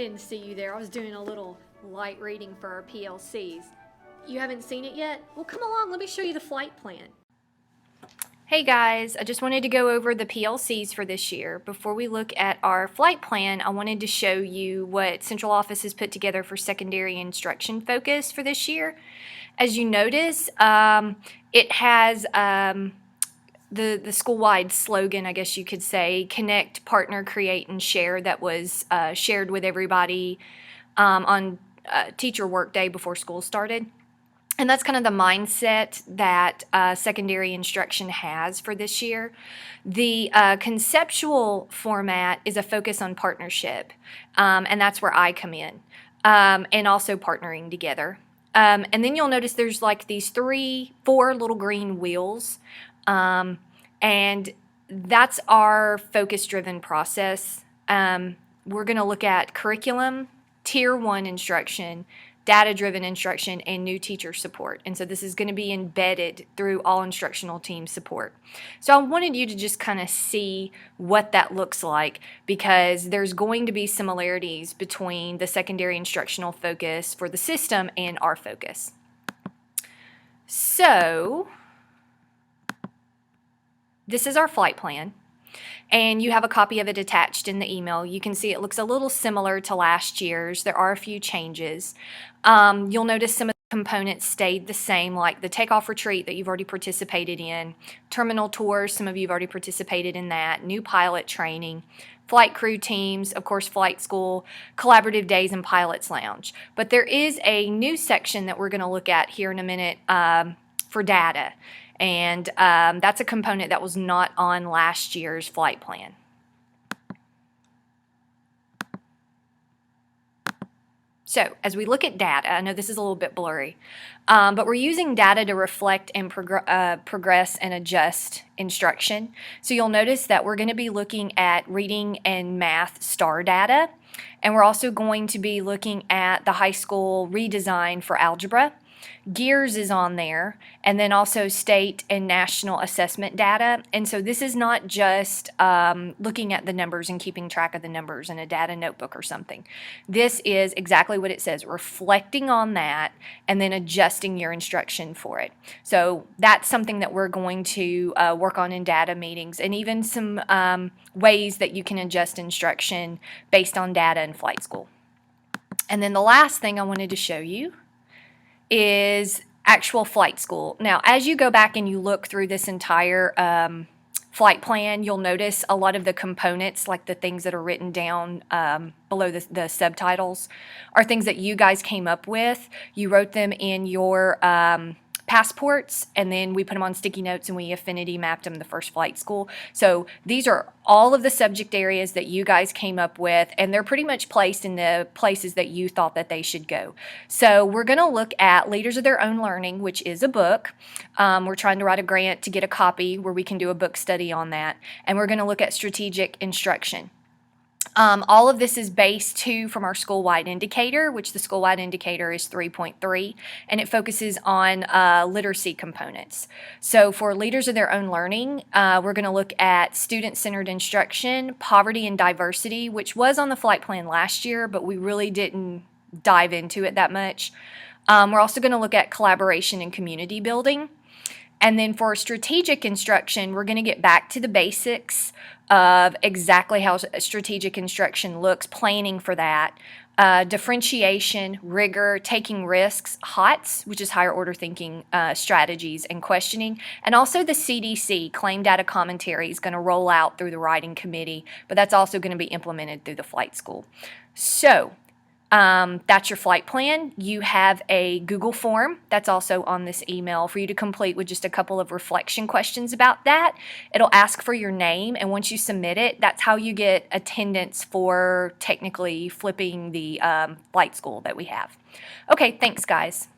didn't see you there. I was doing a little light reading for our PLCs. You haven't seen it yet? Well, come along, let me show you the flight plan. Hey guys, I just wanted to go over the PLCs for this year. Before we look at our flight plan, I wanted to show you what Central Office has put together for secondary instruction focus for this year. As you notice, it has the school-wide slogan, I guess you could say, connect, partner, create, and share, that was shared with everybody on teacher work day before school started. And that's kind of the mindset that secondary instruction has for this year. The conceptual format is a focus on partnership, and that's where I come in, and also partnering together. And then you'll notice there's like these 4 little green wheels, and that's our focus-driven process. We're going to look at curriculum, Tier 1 instruction, data-driven instruction, and new teacher support. And so this is going to be embedded through all instructional team support. So I wanted you to just kind of see what that looks like, because there's going to be similarities between the secondary instructional focus for the system and our focus. So this is our flight plan, and you have a copy of it attached in the email. You can see it looks a little similar to last year's. There are a few changes. You'll notice some of the components stayed the same, like the takeoff retreat that you've already participated in, terminal tours, some of you have already participated in that, new pilot training, flight crew teams, of course flight school, collaborative days, and pilots lounge. But there is a new section that we're going to look at here in a minute for data. And that's a component that was not on last year's flight plan. So as we look at data, I know this is a little bit blurry, but we're using data to reflect and progress and adjust instruction. So you'll notice that we're going to be looking at reading and math STAR data, and we're also going to be looking at the high school redesign for algebra. GEARS is on there, and then also state and national assessment data. And so this is not just looking at the numbers and keeping track of the numbers in a data notebook or something. This is exactly what it says, reflecting on that and then adjusting your instruction for it. So that's something that we're going to work on in data meetings, and even some ways that you can adjust instruction based on data in flight school. And then the last thing I wanted to show you is actual flight school. Now, as you go back and you look through this entire flight plan, you'll notice a lot of the components, like the things that are written down below the subtitles, are things that you guys came up with. You wrote them in your passports, and then we put them on sticky notes and we affinity mapped them the first flight school. So these are all of the subject areas that you guys came up with, and they're pretty much placed in the places that you thought that they should go. So we're going to look at Leaders of Their Own Learning, which is a book. We're trying to write a grant to get a copy where we can do a book study on that, and we're going to look at strategic instruction. All of this is based too from our school-wide indicator, which the school-wide indicator is 3.3, and it focuses on literacy components. So for Leaders of Their Own Learning, we're going to look at student-centered instruction, poverty and diversity, which was on the flight plan last year, but we really didn't dive into it that much. We're also going to look at collaboration and community building. And then for strategic instruction, we're going to get back to the basics of exactly how strategic instruction looks, planning for that, differentiation, rigor, taking risks, HOTS, which is higher order thinking strategies and questioning, and also the CDC, claim data commentary, is going to roll out through the writing committee, but that's also going to be implemented through the flight school. So that's your flight plan. You have a Google form that's also on this email for you to complete with just a couple of reflection questions about that. It'll ask for your name, and once you submit it, that's how you get attendance for technically flipping the flight school that we have. Okay, thanks guys.